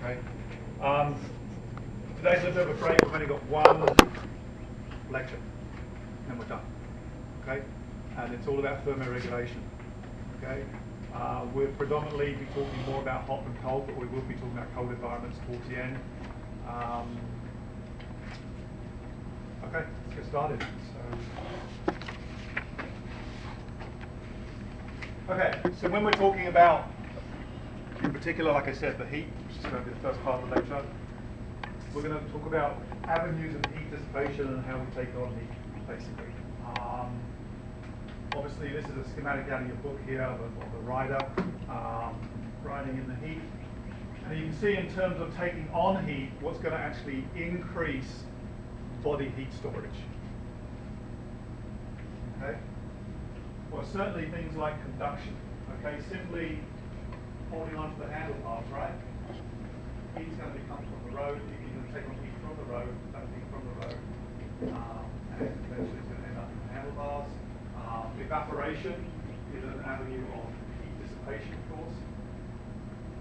Okay. Today's a little bit of a break. We've only got one lecture, and then we're done. Okay, and it's all about thermoregulation. Okay, we'll predominantly be talking more about hot than cold, but we will be talking about cold environments towards the end. Okay, let's get started. So when we're talking about, in particular, like I said, the heat, which is going to be the first part of the lecture, we're going to talk about avenues of heat dissipation and how we take on heat, basically. Obviously, this is a schematic out of your book here of a rider riding in the heat. And you can see in terms of taking on heat, what's going to actually increase body heat storage. Okay? Well, certainly things like conduction. Okay, simply holding onto the handlebars, right? Heat's going to come from the road. You're going to take on heat from the road, that heat from the road, and eventually it's going to end up in the handlebars. Evaporation is an avenue of heat dissipation, of course.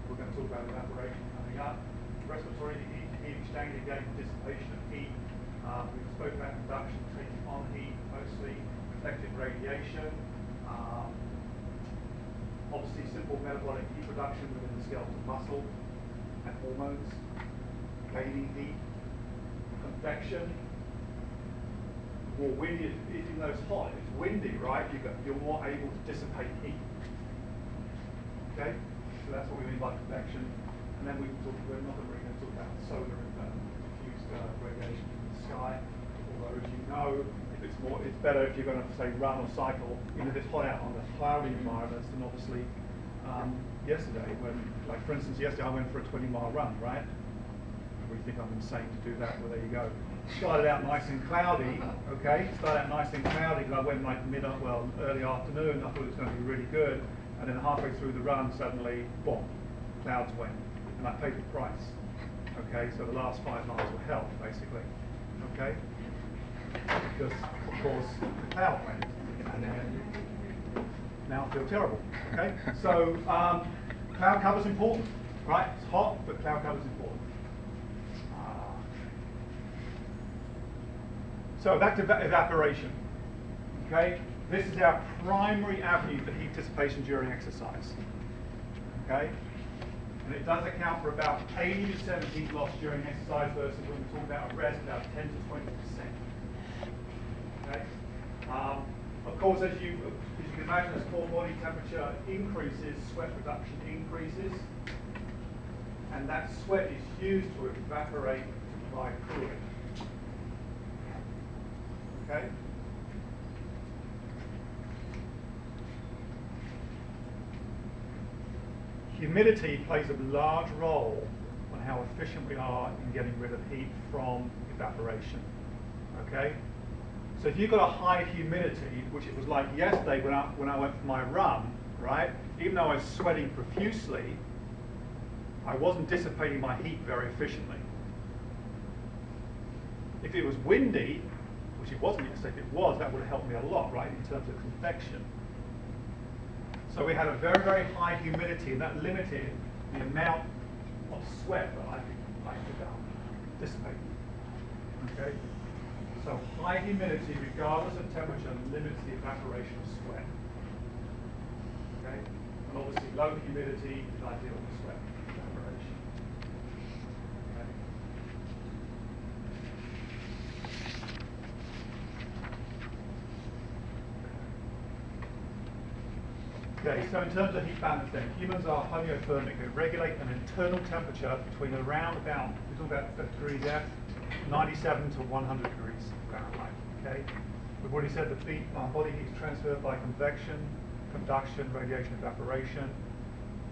We're going to talk about evaporation coming up. Respiratory heat exchange, again, dissipation of heat. We spoke about conduction, taking on heat mostly, reflective radiation. Obviously, simple metabolic heat production within the skeletal muscle and hormones, gaining heat, convection. More windy, even though it's hot, it's windy, right? You're more able to dissipate heat. Okay, so that's what we mean by convection. And then we're not really going to talk about solar and diffused radiation from the sky. Although, as you know, it's better if you're going to say run or cycle, even if it's hot out on the cloudy environments, than obviously yesterday when, like for instance, yesterday I went for a 20-mile run, right? We think I'm insane to do that, well there you go. Started out nice and cloudy, okay? Started out nice and cloudy because I went like early afternoon, I thought it was going to be really good, and then halfway through the run suddenly, boom, clouds went, and I paid the price. Okay, so the last 5 miles were hell, basically, okay? Because, of course, the cloud went, and then now I feel terrible, okay? So, cloud cover's important, right? It's hot, but cloud cover's important. So back to evaporation, okay? This is our primary avenue for heat dissipation during exercise, okay? And it does account for about 80% of heat loss during exercise versus when we talk about rest, about 10 to 20%. Okay? Of course, as you can imagine, as core body temperature increases, sweat production increases, and that sweat is used to evaporate by cooling. Okay? Humidity plays a large role on how efficient we are in getting rid of heat from evaporation. Okay? So if you've got a high humidity, which it was like yesterday when I went for my run, right? Even though I was sweating profusely, I wasn't dissipating my heat very efficiently. If it was windy, which it wasn't yesterday, if it was, that would have helped me a lot, right, in terms of convection. So we had a very, very high humidity, and that limited the amount of sweat that I could dissipate. Okay? So high humidity, regardless of temperature, limits the evaporation of sweat. Okay? And obviously low humidity is ideal for sweat evaporation. Okay, so in terms of heat balance then, humans are homeothermic. They regulate an internal temperature between around about, we're talking about degrees F, 97 to 100 degrees Fahrenheit. Okay? We've already said that body heat is transferred by convection, conduction, radiation, evaporation.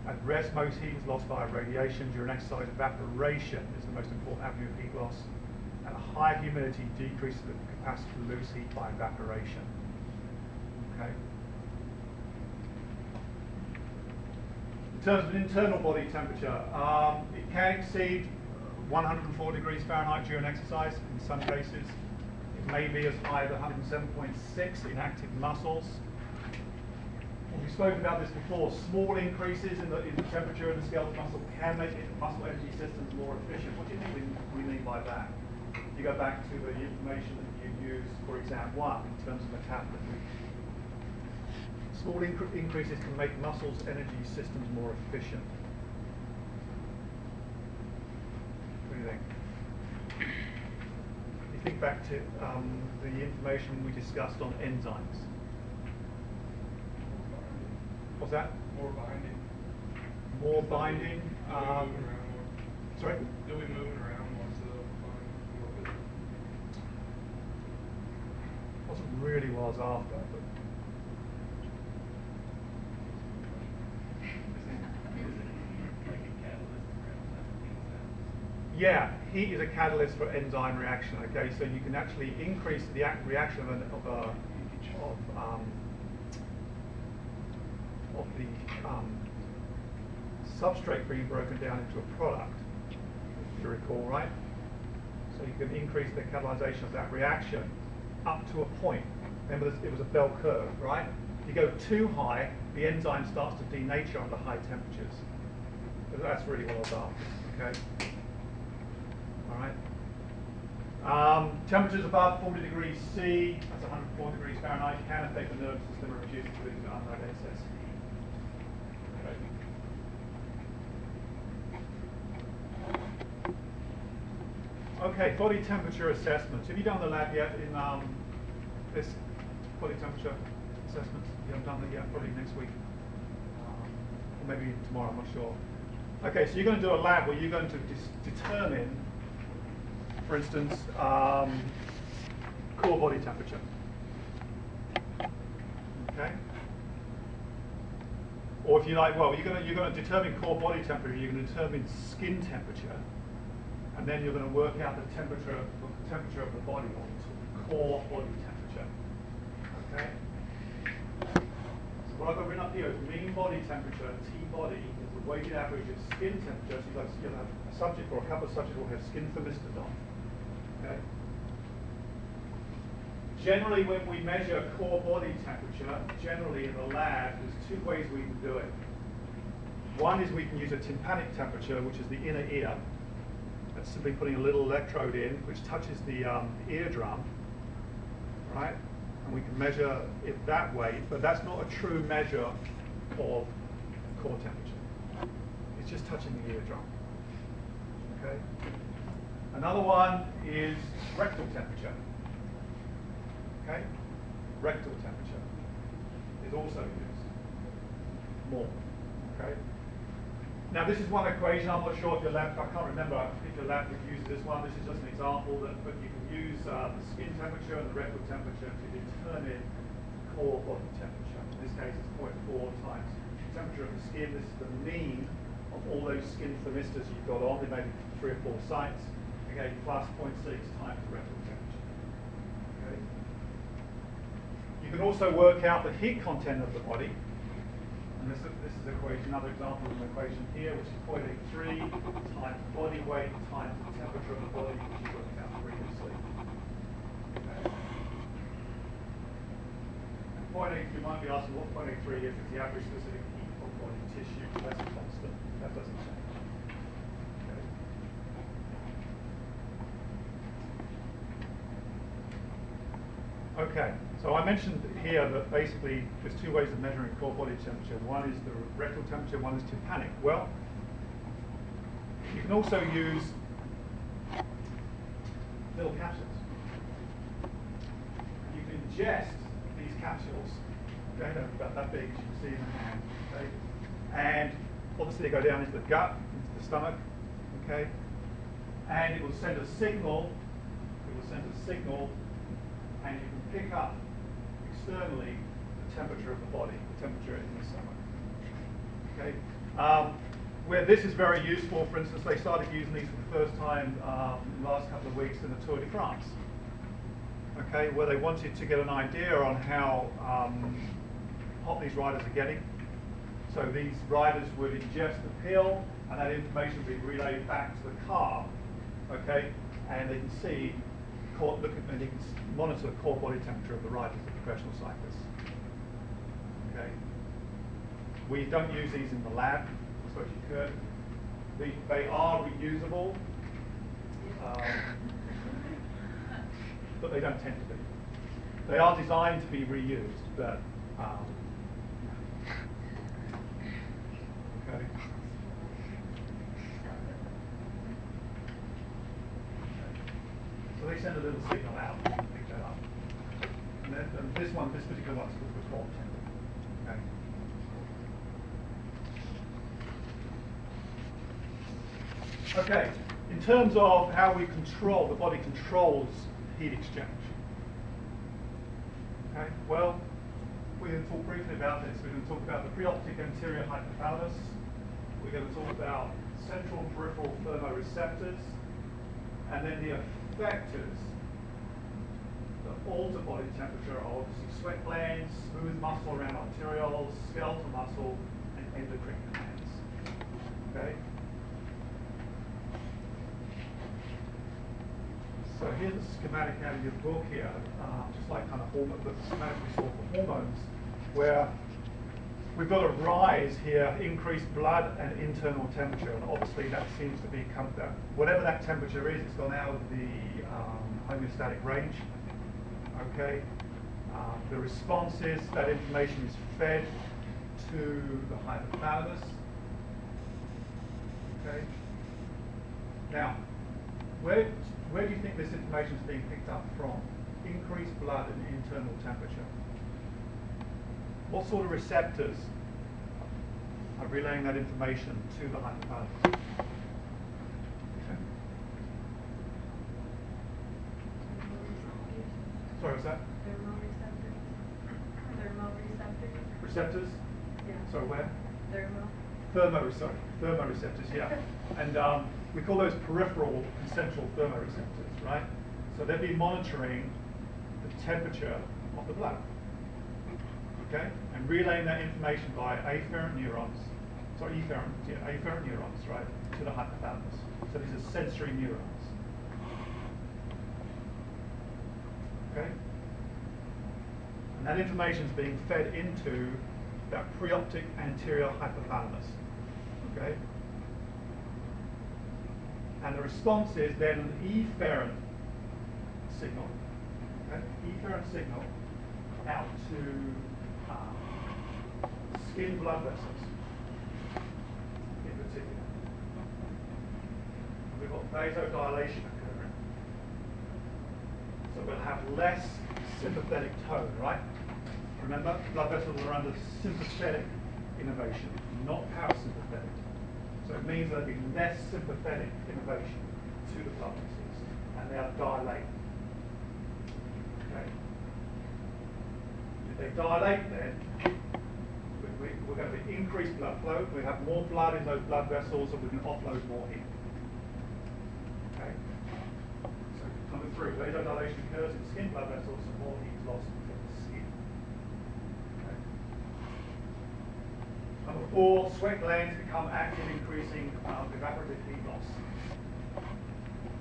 At rest, most heat is lost via radiation. During exercise, evaporation is the most important avenue of heat loss. And a high humidity decreases the capacity to lose heat by evaporation. Okay? In terms of internal body temperature, it can exceed 104 degrees Fahrenheit during exercise in some cases. It may be as high as 107.6 in active muscles. We've spoken about this before. Small increases in the temperature of the skeletal muscle can make muscle energy systems more efficient. What do you think we mean by that? You go back to the information that you used for exam 1 in terms of metabolism. Small increases can make muscles' energy systems more efficient. What do you think? You think back to the information we discussed on enzymes. What's that? More binding. More binding. They'll be moving around more. Sorry? They'll be moving around more, so they'll find more physical. Wasn't really what I was after, but yeah, heat is a catalyst for enzyme reaction. Okay, so you can actually increase the reaction of the substrate being broken down into a product, if you recall, right? So you can increase the catalyzation of that reaction up to a point. Remember, it was a bell curve, right? If you go too high, the enzyme starts to denature under high temperatures. But that's really what I was after, okay? All right. Temperatures above 40 degrees C, that's 104 degrees Fahrenheit, can affect the nervous system and reduce the ability to unload excess heat. Okay, body temperature assessments. Have you done the lab yet in this body temperature assessments? You haven't done that yet, probably next week. Or maybe tomorrow, I'm not sure. Okay, so you're going to do a lab where you're going to determine, for instance, core body temperature. Okay? Or if you like, well, you're going to determine core body temperature, you're going to determine skin temperature, and then you're going to work out the temperature of the body, or core body temperature. Okay? So what I've got written up here is mean body temperature, T body, is the weighted average of skin temperature. So you'll have a subject or a couple of subjects will have skin thermistors on. Okay? Generally, when we measure core body temperature, generally in the lab, there's two ways we can do it. One is we can use a tympanic temperature, which is the inner ear. That's simply putting a little electrode in, which touches the eardrum, right? And we can measure it that way, but that's not a true measure of core temperature. It's just touching the eardrum, okay? Another one is rectal temperature, okay? Rectal temperature is also used more, okay? Now this is one equation. I'm not sure if your lab, I can't remember if your lab would use this one. This is just an example, but you can use the skin temperature and the rectal temperature to determine core body temperature. In this case, it's 0.4 times the temperature of the skin. This is the mean of all those skin thermistors you've got on. There may be 3 or 4 sites. Okay, plus 0.6 times the rectal temperature. Okay. You can also work out the heat content of the body. And this is another example of an equation here, which is 0.83 times body weight times the temperature of the body, which you worked out previously. Okay. And 0.8, you might be asking what 0.83 is. It's the average specific heat of body tissue. That's a constant. That doesn't change. Okay, so I mentioned here that basically there's 2 ways of measuring core body temperature. One is the rectal temperature, one is tympanic. Well, you can also use little capsules. You can ingest these capsules, okay, they're about that big, as you can see in the hand, okay, and obviously they go down into the gut, into the stomach, okay, and it will send a signal, and you can pick up externally the temperature of the body, the temperature in the stomach. Okay. Where this is very useful, for instance, they started using these for the first time in the last couple of weeks in the Tour de France. Okay, where they wanted to get an idea on how hot these riders are getting. So these riders would ingest the pill, and that information would be relayed back to the car. Okay, and they can see. And you can monitor the core body temperature of the riders, the professional cyclists. Okay, We don't use these in the lab. I suppose you could. They are reusable, but they don't tend to be. They are designed to be reused, but okay. So they send a little signal out and pick that up. And then and this particular one is called the torque temper. Okay. Okay. In terms of how we control, the body controls heat exchange. Okay. Well, we're going to talk briefly about this. We're going to talk about the preoptic anterior hypothalamus. We're going to talk about central and peripheral thermoreceptors, and then the effectors that alter body temperature are obviously sweat glands, smooth muscle around arterioles, skeletal muscle, and endocrine glands. Okay? So here's a schematic out of your book here, just like kind of the schematic we saw for hormones, where we've got a rise here, increased blood and internal temperature, and obviously that seems to be whatever that temperature is, it's gone out of the homeostatic range. Okay, the response is that information is fed to the hypothalamus. Okay, now where do you think this information is being picked up from? Increased blood and internal temperature. What sort of receptors are relaying that information to the hypothalamus? Okay. Sorry, what's that? Thermoreceptors. Receptors? Yeah. Sorry, where? Thermoreceptors. Thermoreceptors, yeah. And we call those peripheral and central thermoreceptors, right? So they'll be monitoring the temperature of the blood. Okay? And relaying that information by afferent neurons, afferent neurons, right, to the hypothalamus. So these are sensory neurons. Okay? And that information is being fed into that preoptic anterior hypothalamus. Okay? And the response is then an efferent signal. Okay? Efferent signal out to skin blood vessels in particular. We've got vasodilation occurring. So we'll have less sympathetic tone, right? Remember, blood vessels are under sympathetic innervation, not parasympathetic. So it means there'll be less sympathetic innervation to the blood vessels, and they'll dilate. Okay. If they dilate, then we're going to increase blood flow. We have more blood in those blood vessels, and we can offload more heat. Okay. So number 3, vasodilation occurs in skin blood vessels, and more heat is lost from the skin. Okay. Number 4, sweat glands become active, increasing evaporative heat loss.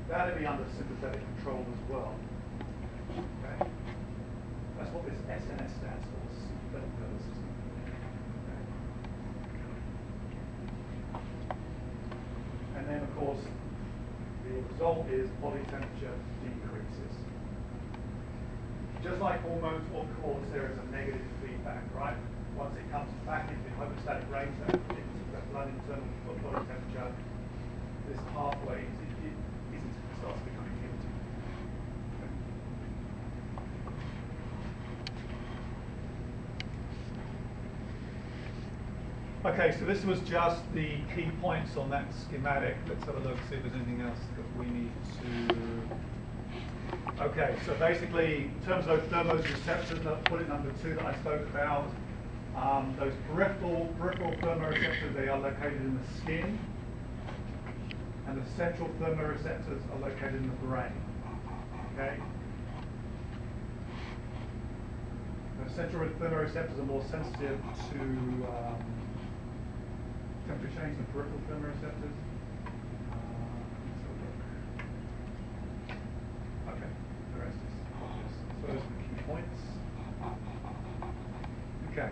That'll be under sympathetic control as well. Okay. That's what this SNS stands for, sympathetic nervous system. Okay. And then, of course, the result is body temperature decreases. Just like hormones, of course, there is a negative feedback, right? Once it comes back into the homeostatic range, that blood internal body temperature, this pathway starts becoming empty. Okay, so this was just the key points on that schematic. Let's have a look, see if there's anything else that we need to... Okay, so basically, in terms of those thermoreceptors, that's bullet number 2 that I spoke about. Those peripheral thermoreceptors, they are located in the skin. And the central thermoreceptors are located in the brain. Okay? The central thermoreceptors are more sensitive to temperature change than peripheral thermoreceptors. Okay, the rest is obvious. So those are the key points. Okay.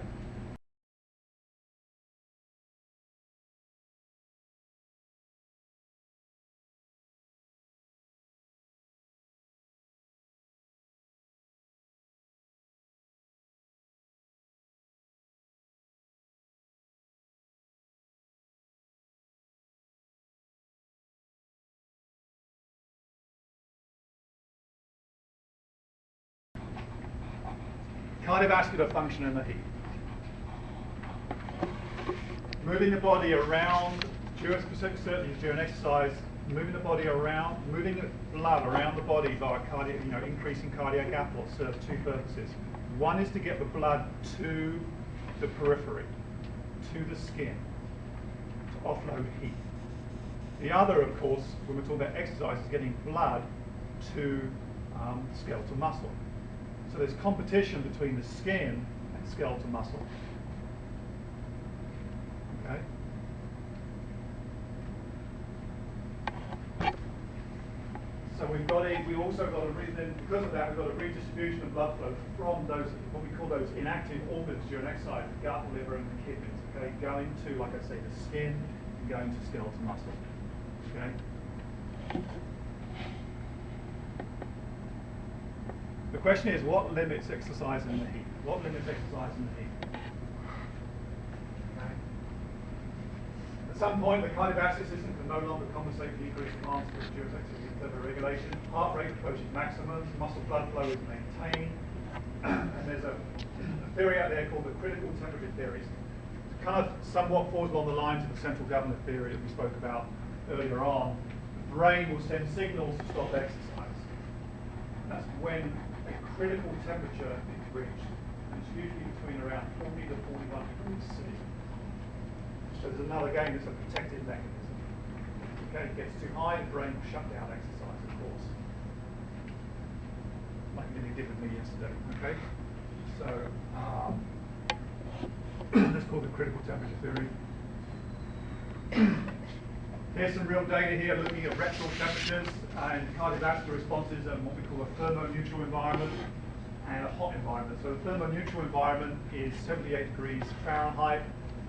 cardiovascular function in the heat. Moving the body around during certainly during exercise, moving the body around, moving the blood around the body via cardiac, increasing cardiac output serves two purposes. One is to get the blood to the periphery, to the skin, to offload heat. The other, of course, when we're talking about exercise, is getting blood to skeletal muscle. So there's competition between the skin and skeletal muscle. Okay. So we also got a because of that, we've got a redistribution of blood flow from those, what we call those inactive organs during exercise, the gut, liver, and the kidneys, okay, going to, like I say, the skin and going to skeletal muscle, okay? The question is, what limits exercise in the heat? What limits exercise in the heat? Okay. At some point, the cardiovascular system can no longer compensate for the increased demands for endurance activity and thermoregulation. Heart rate approaches maximum, muscle blood flow is maintained, and there's a theory out there called the critical temperature theory. It kind of somewhat falls along the lines of the central governor theory that we spoke about earlier on. The brain will send signals to stop exercise. That's when a critical temperature is reached. And it's usually between around 40 to 41 degrees C. So there's another game that's a protective mechanism. Okay, it gets too high, the brain will shut down exercise, of course. Like Lily did with me yesterday. Okay? So that's called the critical temperature theory. Here's some real data here looking at rectal temperatures and cardiovascular responses in what we call a thermoneutral environment and a hot environment. So the thermoneutral environment is 78 degrees Fahrenheit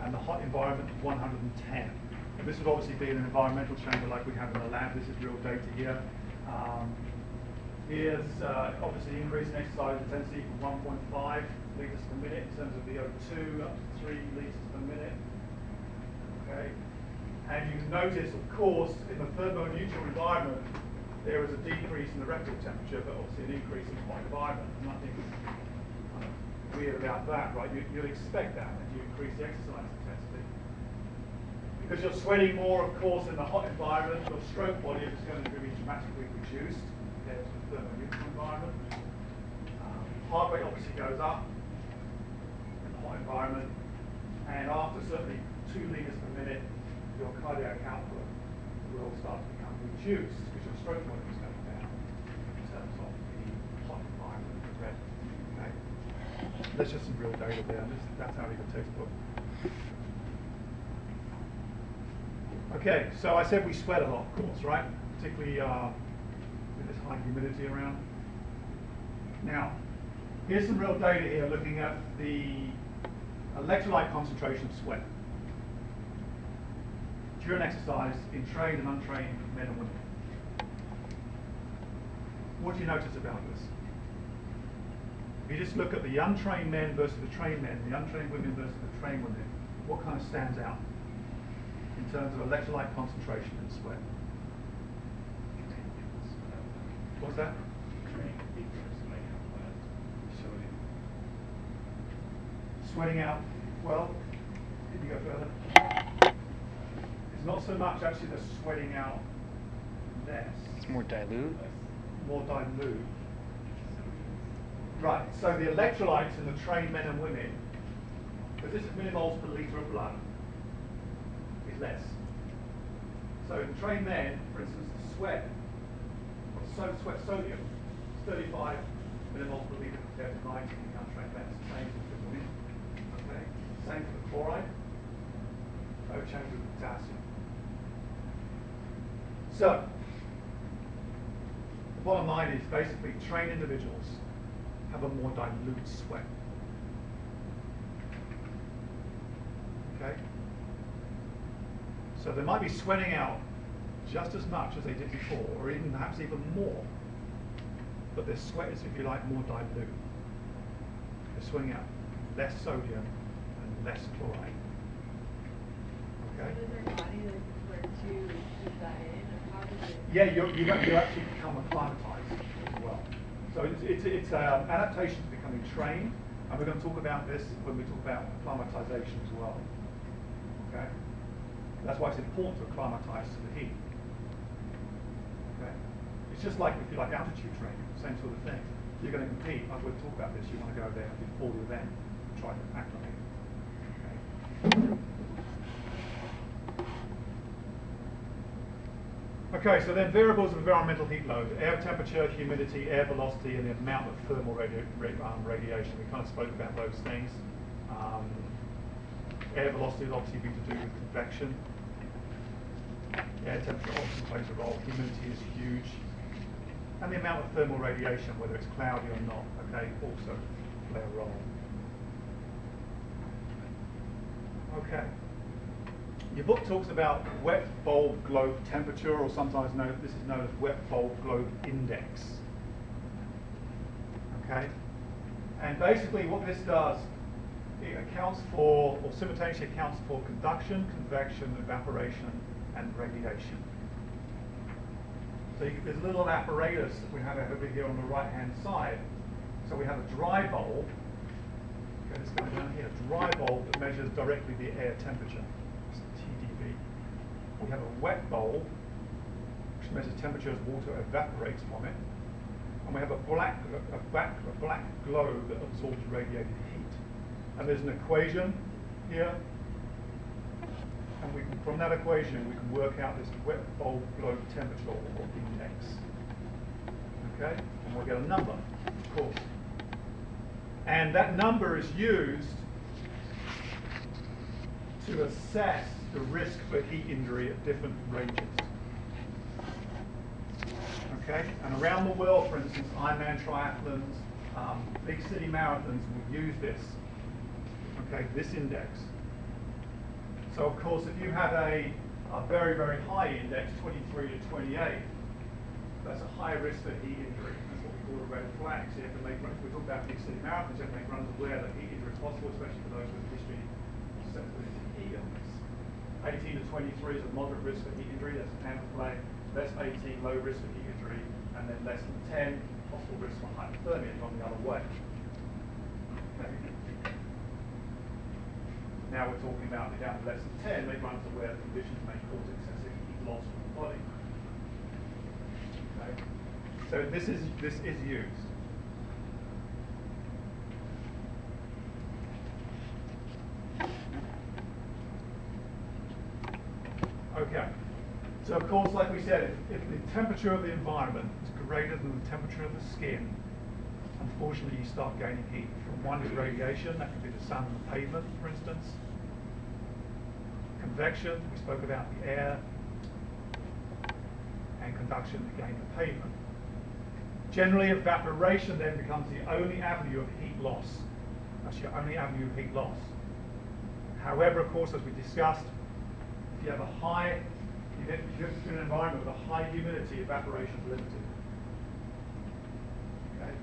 and the hot environment 110. And this would obviously be in an environmental chamber like we have in the lab. This is real data here. Here's obviously increase in exercise intensity from 1.5 litres per minute in terms of VO2 up to 3 litres per minute. Okay. And you can notice, of course, in the thermoneutral environment, there is a decrease in the rectal temperature, but obviously an increase in the hot environment. Nothing weird about that, right? You'd expect that as you increase the exercise intensity. Because you're sweating more, of course, in the hot environment, your stroke volume is going to be dramatically reduced compared to the thermoneutral environment. Heart rate obviously goes up in the hot environment, and after certainly 2 litres per minute, your cardiac output will start to become reduced because your stroke volume is going down in terms of the hot environment, the red. Okay? There's just some real data there. That's out of the textbook. Okay, so I said we sweat a lot, of course, right? Particularly with this high humidity around. Now, here's some real data here looking at the electrolyte concentration of sweat during exercise in trained and untrained men and women. What do you notice about this? If you just look at the untrained men versus the trained men, the untrained women versus the trained women, what kind of stands out in terms of electrolyte concentration in sweat? What's that? Sweating out, well, can you go further? It's not so much actually the sweating out less. It's more dilute. More dilute. Right, so the electrolytes in the trained men and women, because this is millimoles per litre of blood, is less. So in trained men, for instance, the sweat sodium is 35 millimoles per litre compared to 90 in the untrained men. It's the same for the women. Okay. Same for the chloride. No change with potassium. So, the bottom line is basically trained individuals have a more dilute sweat. Okay? So they might be sweating out just as much as they did before, or even perhaps even more. But their sweat is, if you like, more dilute. They're sweating out less sodium and less chloride. Okay? So does their body learn to keep that in, or how does it? Yeah, you actually become acclimatized as well. So it's adaptation to becoming trained And we're going to talk about this when we talk about acclimatization as well. Okay? That's why it's important to acclimatize to the heat. Okay? It's just like if you like altitude training, same sort of thing. You're going to compete, I will talk about this, you want to go there before the event and try to acclimate. Okay, so then variables of environmental heat load: air temperature, humidity, air velocity, and the amount of thermal radiation. We kind of spoke about those things. Air velocity will obviously be to do with convection. Air temperature obviously plays a role. Humidity is huge. And the amount of thermal radiation, whether it's cloudy or not, okay, also play a role. Okay. Your book talks about wet bulb globe temperature, or sometimes this is known as wet bulb globe index. Okay? And basically what this does, it accounts for, or simultaneously accounts for conduction, convection, evaporation, and radiation. So there's a little apparatus that we have over here on the right-hand side. So we have a dry bulb. Okay, this goes down here. A dry bulb that measures directly the air temperature. It's TDV. We have a wet bulb, which measures temperature as water evaporates from it. And we have a black globe that absorbs radiated heat. And there's an equation here. And we can, from that equation, we can work out this wet bulb globe temperature, or index. Okay? And we'll get a number, of course. And that number is used to assess the risk for heat injury at different ranges. Okay? And around the world, for instance, Ironman triathlons, big city marathons will use this. Okay, this index. So of course, if you have a very, very high index, 23 to 28, that's a high risk for heat injury. That's what we call a red flag. So you have to make, we talk about big city marathons, you have to make runners aware that heat injury is possible, especially for those with a history of sensitivity to heat illness. 18 to 23 is a moderate risk for heat injury, that's an amber flag. Less than 18, low risk for heat injury, and then less than 10, possible risk for hypothermia gone the other way. Okay. Now we're talking about down to less than 10, make runners aware that conditions may cause excessive heat loss from the body. Okay. So this is used. Okay. So of course, like we said, if the temperature of the environment is greater than the temperature of the skin, unfortunately you start gaining heat. From one is radiation, that could be the sun and the pavement, for instance. Convection, we spoke about the air. And conduction, again, the pavement. Generally, evaporation then becomes the only avenue of heat loss. That's your only avenue of heat loss. However, of course, as we discussed, if you have a high, if you have an environment with a high humidity, evaporation is limited. Okay?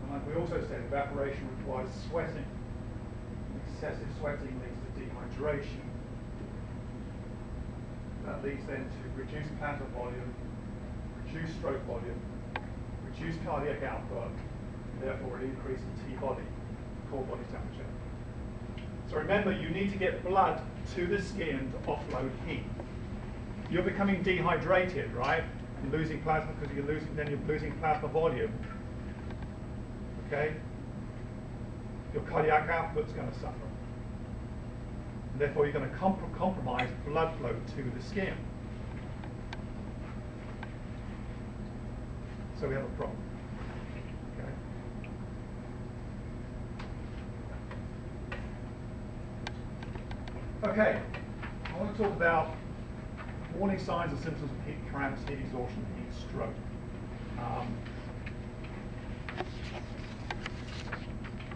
And like we also said, evaporation requires sweating. Excessive sweating leads to dehydration. That leads then to reduced plasma volume, reduced stroke volume, reduced cardiac output, and therefore an increase in T-body, core body temperature. So remember, you need to get blood to the skin to offload heat. You're becoming dehydrated, right? And losing plasma because you're losing plasma volume. Okay? Your cardiac output's going to suffer. And therefore, you're going to compromise blood flow to the skin. So we have a problem. Okay, I want to talk about warning signs and symptoms of heat cramps, heat exhaustion, and heat stroke.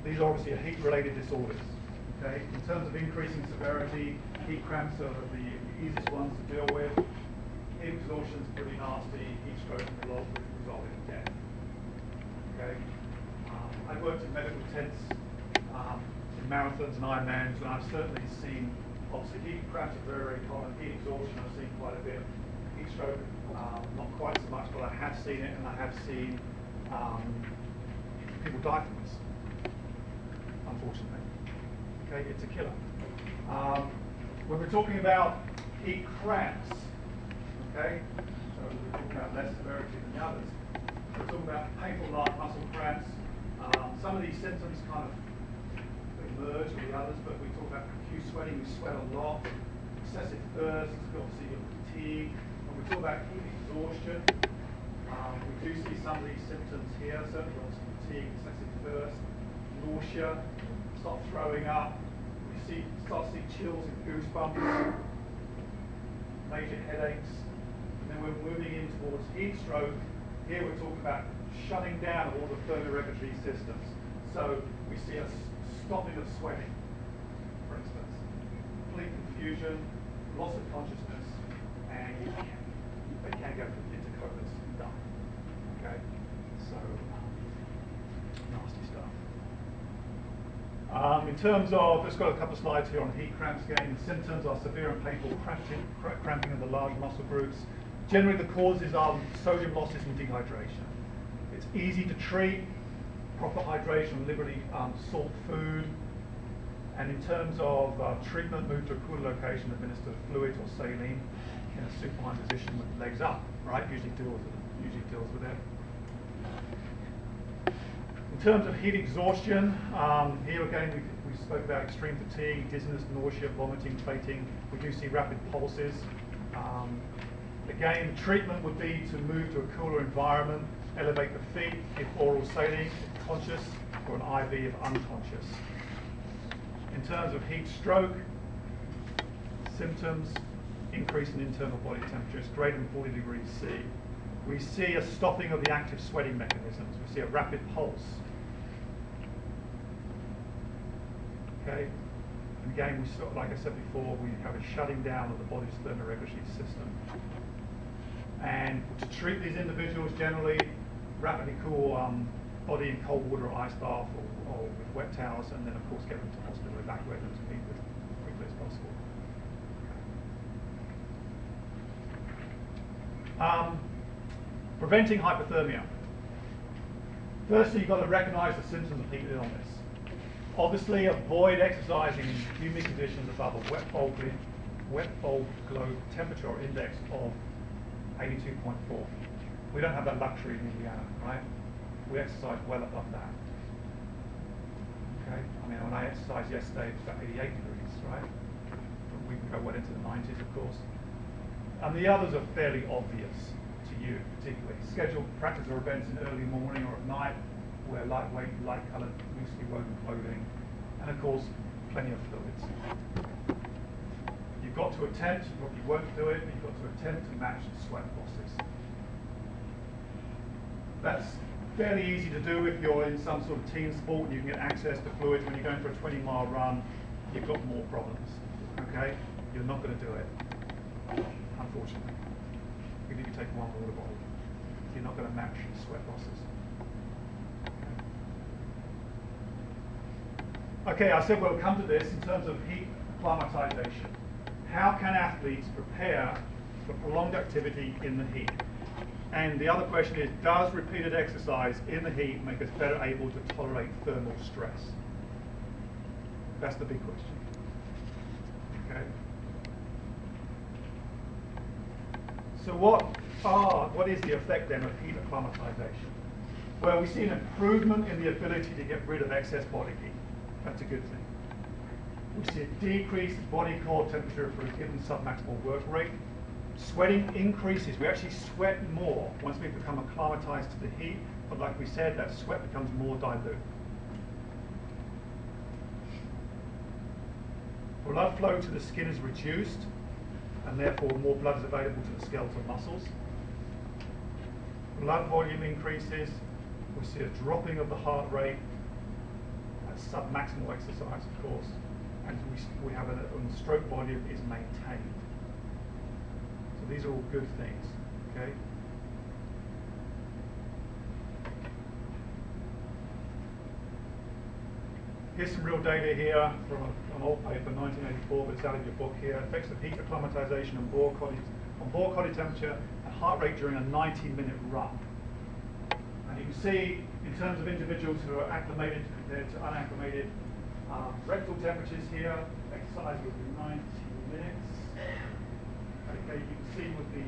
These obviously are heat-related disorders. Okay, in terms of increasing severity, heat cramps are the easiest ones to deal with. Heat exhaustion is pretty nasty. Heat stroke can result in death. Okay, I've worked in medical tents, in marathons and Ironmans, and I've certainly seen. Obviously, heat cramps are very, very common. Heat exhaustion, I've seen quite a bit. Heat stroke, not quite so much, but I have seen it, and I have seen people die from this. unfortunately. Okay, it's a killer. When we're talking about heat cramps, okay, so we're talking about less severity than the others. We're talking about painful large muscle cramps. Some of these symptoms kind of emerge with the others, but we talk about profuse sweating, we sweat a lot, excessive thirst, obviously your fatigue. When we talk about heat exhaustion, we do see some of these symptoms here, certainly obviously fatigue, excessive thirst, nausea, start throwing up, we start to see chills and goosebumps, major headaches, and then we're moving in towards heat stroke. Here we're talking about shutting down all the thermoregulatory systems. So we see a stopping of sweating, for instance, complete confusion, loss of consciousness, and they can go into comas and die. Okay, so nasty stuff. In terms of, let's got a couple of slides here on heat cramps again. The symptoms are severe and painful cramping of the large muscle groups. Generally the causes are sodium losses and dehydration. It's easy to treat, proper hydration, liberally salt food. And in terms of treatment, move to a cooler location, administer fluid or saline in a supine position with legs up, right? Usually deals with it. In terms of heat exhaustion, here again we spoke about extreme fatigue, dizziness, nausea, vomiting, fainting. We do see rapid pulses. Again, the treatment would be to move to a cooler environment, elevate the feet, give oral saline if conscious, or an IV if unconscious. In terms of heat stroke, symptoms, increase in internal body temperatures greater than 40 degrees C. We see a stopping of the active sweating mechanisms. We see a rapid pulse. Okay, and again, like I said before, we have a shutting down of the body's thermoregulatory system. And to treat these individuals, generally rapidly cool body in cold water or ice bath or with wet towels, and then of course get them to hospital, evacuate them to meet as quickly as possible. Preventing hypothermia. Firstly, you've got to recognize the symptoms of heat illness. Obviously, avoid exercising in humid conditions above a wet bulb globe temperature or index of 82.4. We don't have that luxury in Indiana, right? We exercise well above that. Okay? I mean, when I exercised yesterday, it was about 88 degrees, right? But we can go well into the 90s, of course. And the others are fairly obvious to you, particularly. Scheduled practice or events in early morning or at night, wear lightweight, light-coloured, loosely woven clothing, and of course, plenty of fluids. You've got to attempt, you probably won't do it, but you've got to attempt to match the sweat losses. That's fairly easy to do if you're in some sort of team sport and you can get access to fluids. When you're going for a 20-mile run, you've got more problems, okay? You're not going to do it, unfortunately. Even if you take one water bottle, you're not going to match the sweat losses. Okay, I said we'll come to this in terms of heat acclimatization. How can athletes prepare for prolonged activity in the heat? And the other question is, does repeated exercise in the heat make us better able to tolerate thermal stress? That's the big question. Okay. So what is the effect then of heat acclimatization? Well, we see an improvement in the ability to get rid of excess body heat. That's a good thing. We see a decreased body core temperature for a given submaximal work rate. Sweating increases. We actually sweat more once we become acclimatized to the heat, but like we said, that sweat becomes more dilute. Blood flow to the skin is reduced, and therefore more blood is available to the skeletal muscles. Blood volume increases. We see a dropping of the heart rate at submaximal exercise, of course, and we have the stroke volume is maintained. So these are all good things, okay? Here's some real data here from an old paper, 1984, but it's out of your book here. Effects of heat acclimatization on board body temperature and heart rate during a 90-minute run. And you can see, in terms of individuals who are acclimated compared to unacclimated, Rectal temperatures here, exercise will be 90 minutes. Okay, you can see with the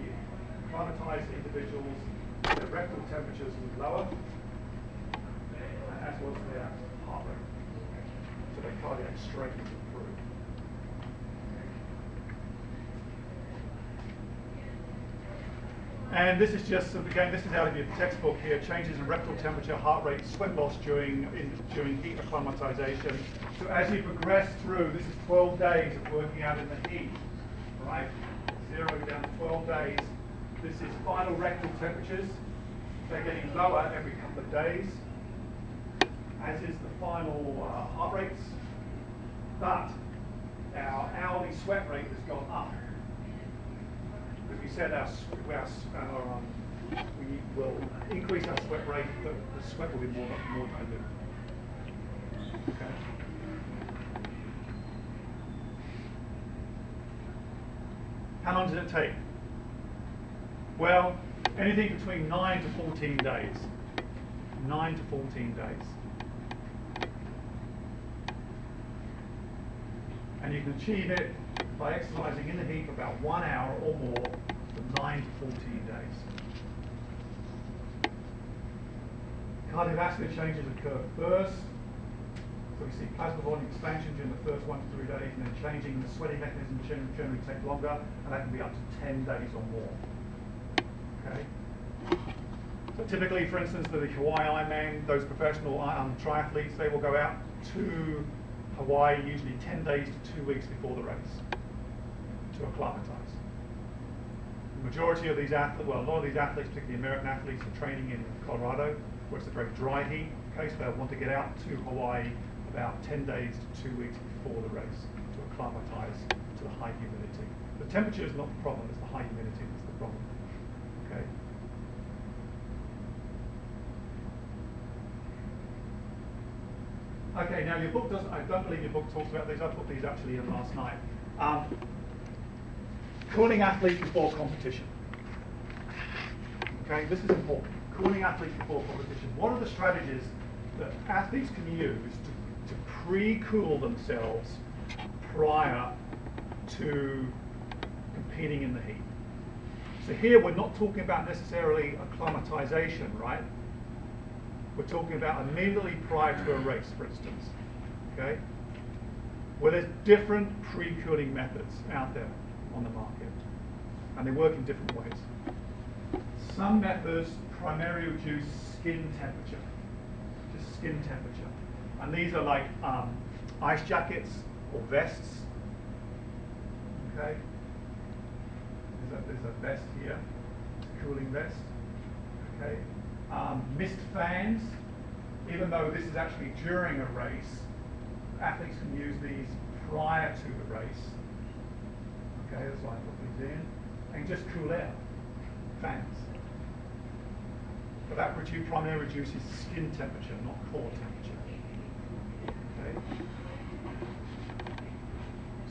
acclimatized individuals, their rectal temperatures were lower, and as was their heart rate. So their cardiac strength improved. And this is just, again, this is out of your textbook here, changes in rectal temperature, heart rate, sweat loss during heat acclimatization. So as you progress through, this is 12 days of working out in the heat, right? 0 down to 12 days. This is final rectal temperatures. They're getting lower every couple of days, as is the final heart rates. But our hourly sweat rate has gone up. As we said, we will increase our sweat rate, but the sweat will be more dilute. Okay. How long does it take? Well, anything between 9 to 14 days. 9 to 14 days. And you can achieve it by exercising in the heat for about 1 hour or more for 9 to 14 days. Cardiovascular changes occur first. So we see plasma volume expansion during the first 1 to 3 days, and then changing the sweating mechanism generally take longer, and that can be up to 10 days or more. Okay. So typically, for instance, the Hawaii Ironman, those professional triathletes, they will go out to Hawaii usually 10 days to 2 weeks before the race to acclimatize. The majority of these athletes, well, a lot of these athletes, particularly American athletes, are training in Colorado, where it's a very dry heat. Okay, so they'll want to get out to Hawaii about 10 days to 2 weeks before the race to acclimatize to the high humidity. The temperature is not the problem, it's the high humidity that's the problem. Okay. Okay, now your book doesn't, I don't believe your book talks about these, I put these actually in last night. Cooling athletes before competition. Okay, this is important. Cooling athletes before competition. What are the strategies that athletes can use to pre-cool themselves prior to competing in the heat? So here we're not talking about necessarily acclimatization, right? We're talking about immediately prior to a race, for instance. Okay? Well, there's different pre-cooling methods out there on the market, and they work in different ways. Some methods primarily reduce skin temperature, just skin temperature. And these are like ice jackets or vests. Okay? There's a vest here, cooling vest. Okay? Mist fans, even though this is actually during a race, athletes can use these prior to the race. Okay, that's why I put these in. And just cool air, fans. But that primarily reduces skin temperature, not core temperature. Okay.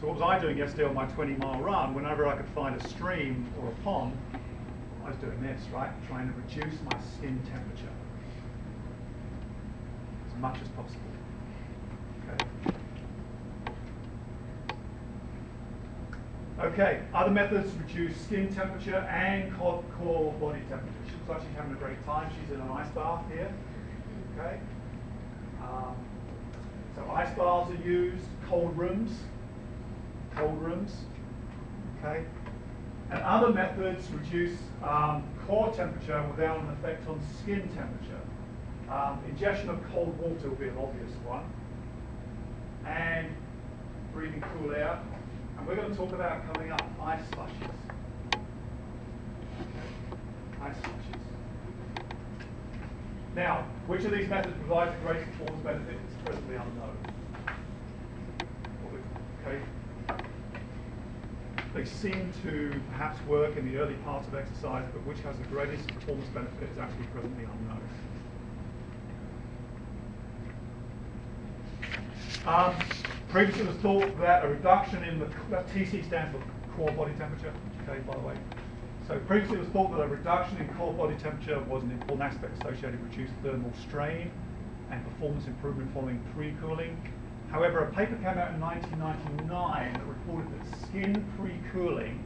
So what was I doing yesterday on my 20-mile run? Whenever I could find a stream or a pond, I was doing this, right? Trying to reduce my skin temperature as much as possible. Okay. Okay, other methods reduce skin temperature and core body temperature. She's actually having a great time. She's in an ice bath here. Okay. So ice baths are used, cold rooms. Okay. And other methods reduce core temperature without an effect on skin temperature. Ingestion of cold water will be an obvious one. And breathing cool air. And we're going to talk about coming up ice slushes. Okay. Ice slushes. Now, which of these methods provides the greatest performance benefit is presently unknown. Okay. They seem to perhaps work in the early parts of exercise, but which has the greatest performance benefit is actually presently unknown. Previously it was thought that a reduction in the TC stands for core body temperature, okay, by the way. So previously it was thought that a reduction in core body temperature was an important aspect associated with reduced thermal strain and performance improvement following pre-cooling. However, a paper came out in 1999 that reported that skin pre-cooling,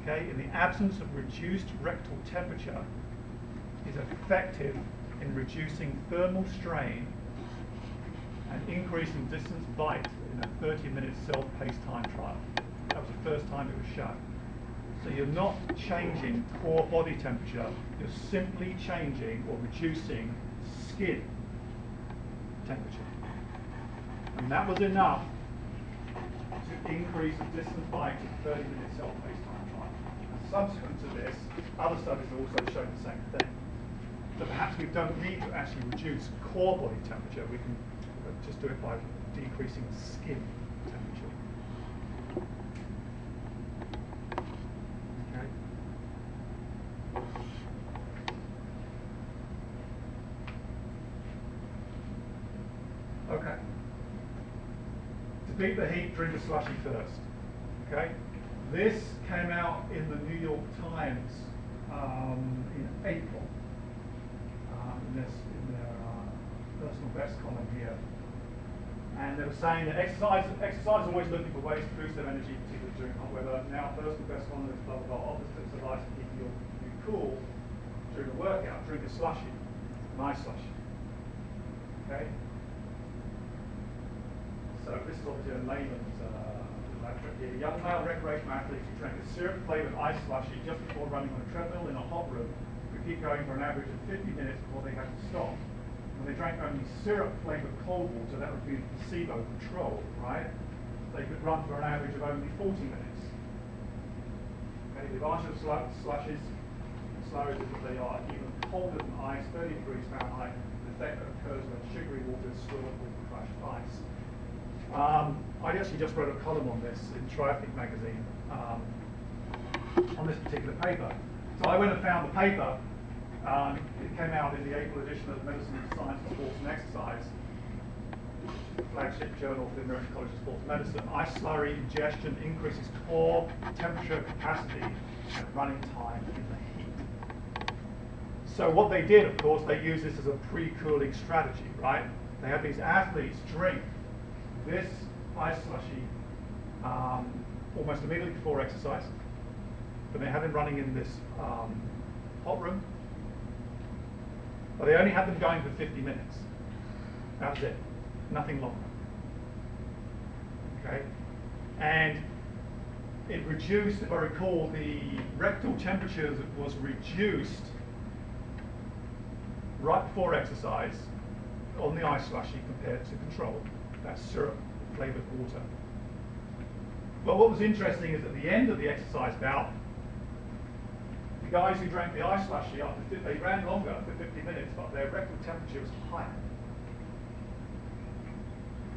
okay, in the absence of reduced rectal temperature, is effective in reducing thermal strain and increasing distance bite in a 30-minute self-paced time trial. That was the first time it was shown. So you're not changing core body temperature, you're simply changing or reducing skin temperature. And that was enough to increase the distance bite to 30-minute self-paced time trial. And subsequent to this, other studies have also shown the same thing. So perhaps we don't need to actually reduce core body temperature, we can just do it by decreasing skin temperature. Okay. Okay. To beat the heat, drink a slushy first. Okay. This came out in the New York Times in April. In their personal best column here. And they were saying that exercise is always looking for ways to boost their energy, particularly during hot weather. Now, personal best column is blah, blah, blah. Opposites advice to keep you cool during the workout. Drink a slushy, nice slushy. Okay? So this is obviously a layman's trick here. Young male recreational athletes who drank a syrup-flavored ice slushy just before running on a treadmill in a hot room could keep going for an average of 50 minutes before they had to stop. When they drank only syrup-flavored cold water, that would be placebo control, right? They could run for an average of only 40 minutes. Okay, the advantage of slushies is that they are even colder than ice, 30 degrees Fahrenheit, the effect that occurs when sugary water is swirled with crushed ice. I actually just wrote a column on this in Triathlete magazine on this particular paper. So I went and found the paper. It came out in the April edition of Medicine, Science, Sports and Exercise, flagship journal for the American College of Sports Medicine. Ice slurry ingestion increases core temperature capacity and running time in the heat. So what they did, of course, they used this as a pre-cooling strategy, right? They had these athletes drink this ice slushy almost immediately before exercise, but they had them running in this hot room. But they only had them going for 50 minutes. That was it. Nothing longer. Okay? And it reduced, if I recall, the rectal temperature was reduced right before exercise on the ice slushy compared to control. That's syrup-flavored water. But what was interesting is at the end of the exercise bout, the guys who drank the ice slushy, they ran longer for 50 minutes, but their rectal temperature was higher.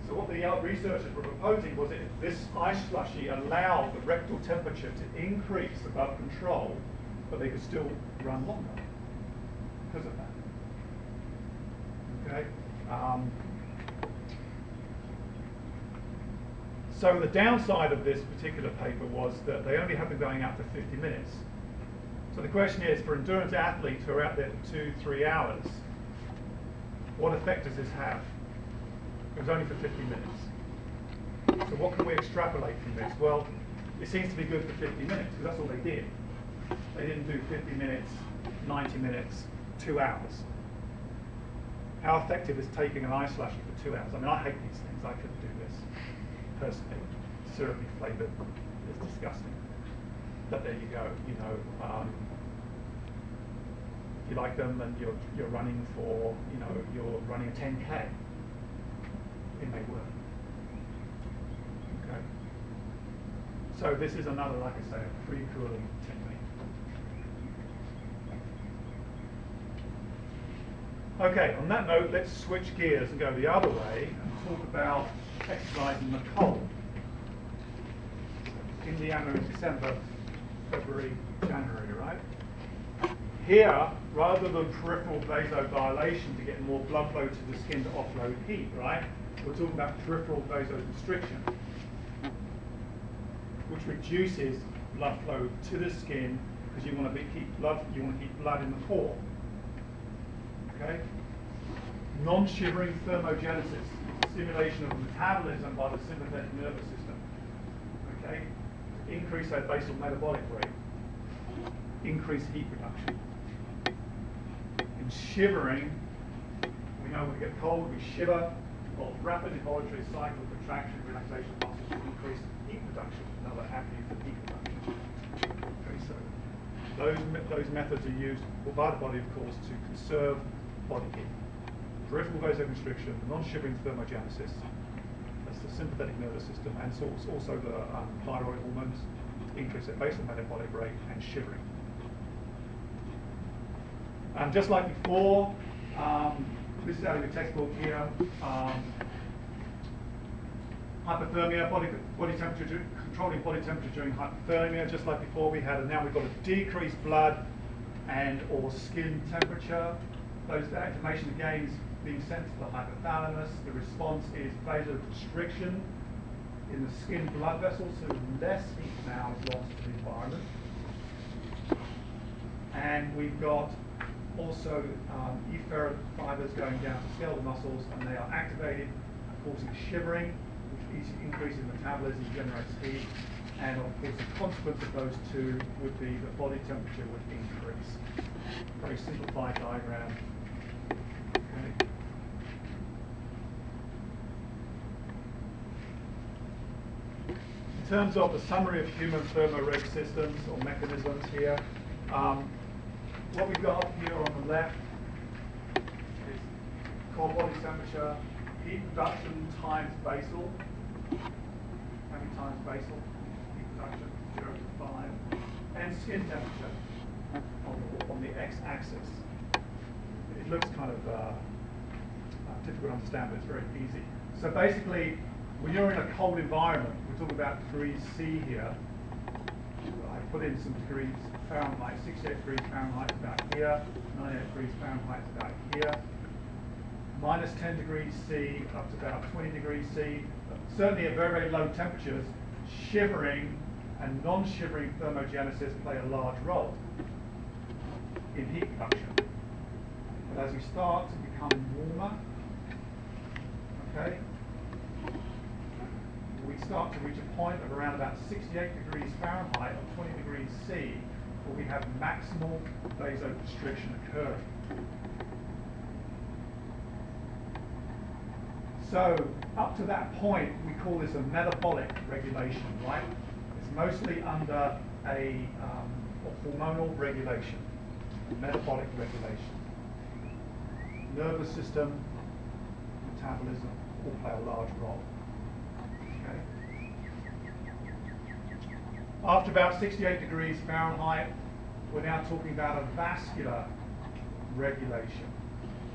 So what the researchers were proposing was that this ice slushy allowed the rectal temperature to increase above control, but they could still run longer because of that. Okay. So the downside of this particular paper was that they only had them going out for 50 minutes. So the question is, for endurance athletes who are out there for 2-3 hours, what effect does this have? It was only for 50 minutes. So what can we extrapolate from this? Well, it seems to be good for 50 minutes, because that's all they did. They didn't do 50 minutes, 90 minutes, 2 hours. How effective is taking an ice slushy for 2 hours? I mean, I hate these things. I couldn't do this personally. Syrupy flavored is disgusting. But there you go. You know, if you like them and you're running for, you know, you're running a 10K, it may work. Okay. So this is another, like I say, a pre-cooling technique. Okay, on that note, let's switch gears and go the other way and talk about exercise in the cold. Indiana in December, February, January, right? Here, rather than peripheral vasodilation to get more blood flow to the skin to offload heat, right? We're talking about peripheral vasoconstriction, which reduces blood flow to the skin because you want to keep blood in the core. Okay. Non-shivering thermogenesis, stimulation of metabolism by the sympathetic nervous system. Okay, increase that basal metabolic rate, increase heat production. In shivering, we know when we get cold, we shiver. Well, rapid involuntary cycle of contraction, relaxation of muscles to increase heat production, another avenue for heat production. Okay, so those methods are used by the body, of course, to conserve body heat. Peripheral vasoconstriction, non-shivering thermogenesis, that's the sympathetic nervous system, and so also the thyroid hormones, increase at basal metabolic rate, and shivering. Just like before, this is out of your textbook here. Hypothermia, body temperature, controlling body temperature during hypothermia, just like before we had, and now we've got a decreased blood and or skin temperature. That information again is being sent to the hypothalamus. The response is vasoconstriction in the skin blood vessels, so less heat now is lost to the environment. And we've got also efferent fibers going down to skeletal muscles, and they are activated, causing shivering, which increases metabolism, generates heat, and of course the consequence of those two would be the body temperature would increase. Very simplified diagram. Okay. In terms of the summary of human thermoreg systems or mechanisms here, what we've got here on the left is core body temperature, heat production times basal. How many times basal? Heat production, 0 to 5. And skin temperature on the x-axis. It looks kind of difficult to understand, but it's very easy. So basically, when you're in a cold environment, we're talking about degrees C here. I put in some degrees Fahrenheit, 68 degrees Fahrenheit is about here, 98 degrees Fahrenheit is about here, minus 10 degrees C up to about 20 degrees C. Certainly at very, very low temperatures, shivering and non-shivering thermogenesis play a large role in heat production. But as we start to become warmer, okay, we start to reach a point of around about 68 degrees Fahrenheit or 20 degrees C, where we have maximal vasoconstriction occurring. So up to that point, we call this a metabolic regulation, right? It's mostly under a hormonal regulation, a metabolic regulation. Nervous system, metabolism all play a large role. Okay. After about 68 degrees Fahrenheit, we're now talking about a vascular regulation.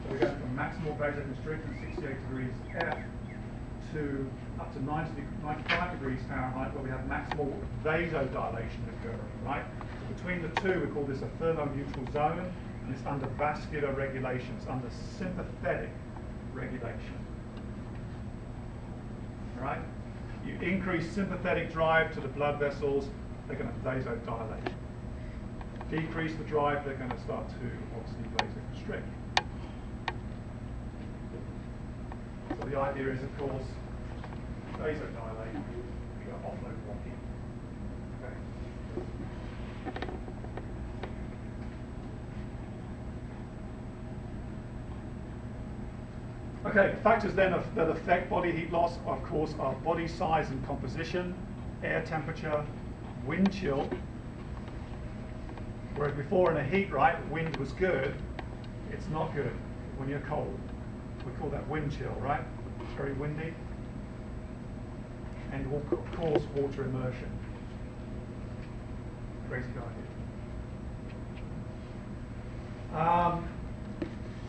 So we're going from maximal vasoconstriction, 68 degrees F, to up to 95 degrees Fahrenheit, where we have maximal vasodilation occurring, right? So between the two, we call this a thermoneutral zone, and it's under vascular regulation, it's under sympathetic regulation. Right? You increase sympathetic drive to the blood vessels, they're going to vasodilate. Decrease the drive, they're going to start to obviously vasoconstrict. So the idea is, of course, vasodilate, we go offload more heat. Okay. Okay, factors then that affect body heat loss, of course, are body size and composition, air temperature, wind chill. Whereas before in a heat, right, wind was good, it's not good when you're cold. We call that wind chill, right? It's very windy. And will cause water immersion. Crazy idea.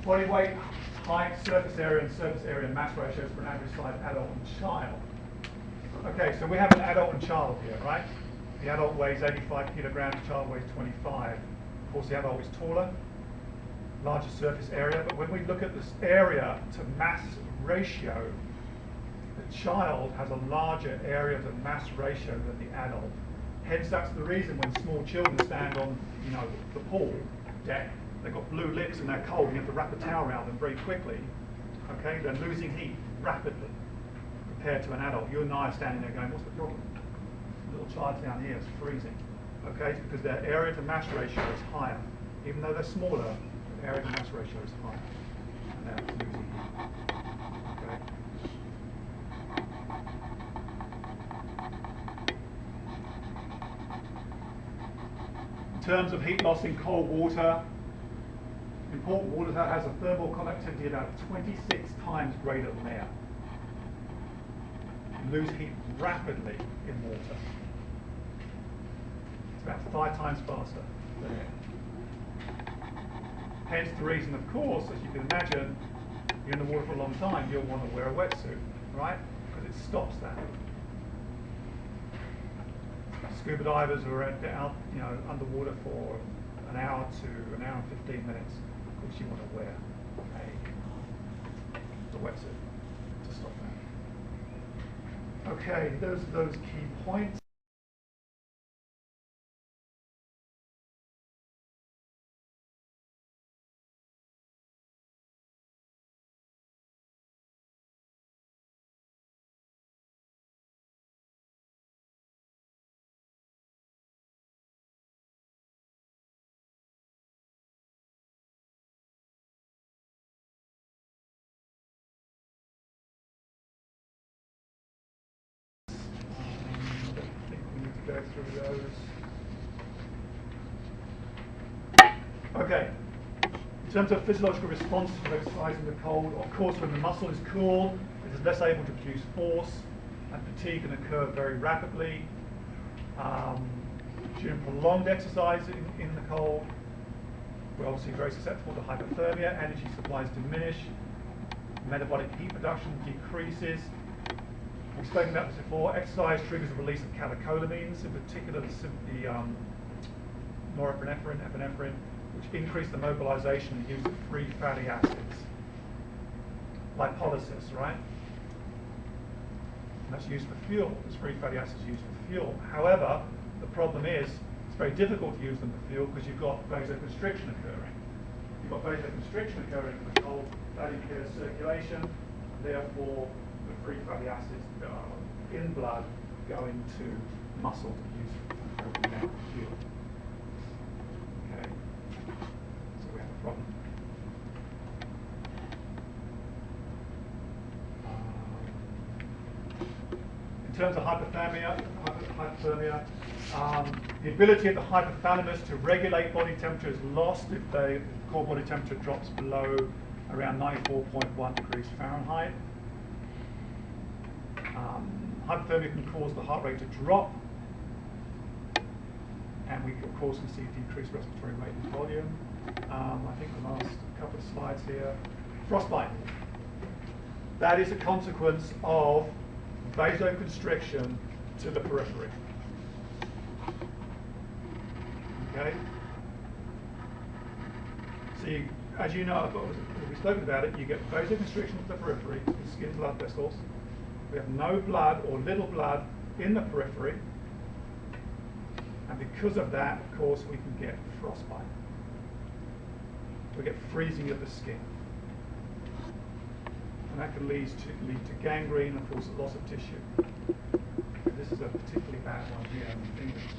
Body weight, height, surface area, and surface area mass ratios for an average size adult and child. Okay, so we have an adult and child here, right? The adult weighs 85 kilograms, the child weighs 25. Of course, the adult is taller, larger surface area, but when we look at this area to mass ratio, the child has a larger area to mass ratio than the adult. Hence, that's the reason when small children stand on, the pool deck, they've got blue lips and they're cold, and you have to wrap a towel around them very quickly, Okay, they're losing heat rapidly compared to an adult. You and I are standing there going, what's the problem? The little child down here is freezing. Okay, it's because their area to mass ratio is higher. Even though they're smaller, the area to mass ratio is higher. And they're losing heat. Okay. In terms of heat loss in cold water, important water that has a thermal conductivity about 26 times greater than air. You lose heat rapidly in water. It's about 5 times faster than air. Hence the reason, of course, as you can imagine, you're in the water for a long time, you'll want to wear a wetsuit, right? Because it stops that. Scuba divers are out, underwater for an hour to an hour and 15 minutes. Of course, you want to wear a wetsuit to stop that. Okay, those are those key points. I think we need to go through those. Okay. In terms of physiological responses to exercise in the cold, of course, when the muscle is cool, it is less able to produce force, and fatigue can occur very rapidly. During prolonged exercise in the cold, we're obviously very susceptible to hypothermia, energy supplies diminish, metabolic heat production decreases. We've spoken about this before. Exercise triggers the release of catecholamines, in particular the norepinephrine, epinephrine, which increase the mobilization and use of free fatty acids. Lipolysis, right? And that's used for fuel. This free fatty acids used for fuel. However, the problem is it's very difficult to use them for fuel because you've got vasoconstriction occurring. You've got vasoconstriction occurring in the cold, that impairs circulation, therefore the free fatty acids that are in blood go into muscle to be used for broken down fuel. Okay, so we have a problem. In terms of hypothermia, the ability of the hypothalamus to regulate body temperature is lost if the core body temperature drops below around 94.1 degrees Fahrenheit. Hypothermia can cause the heart rate to drop, and we of course can see decreased respiratory rate and volume. I think the last couple of slides here. Frostbite. That is a consequence of vasoconstriction to the periphery. Okay? So as you know, we've spoken about it, you get vasoconstriction to the periphery, the skin blood vessels. We have no blood or little blood in the periphery. And because of that, of course, we can get frostbite. We get freezing of the skin. And that can lead to gangrene, of course, loss of tissue. This is a particularly bad one here in the fingers.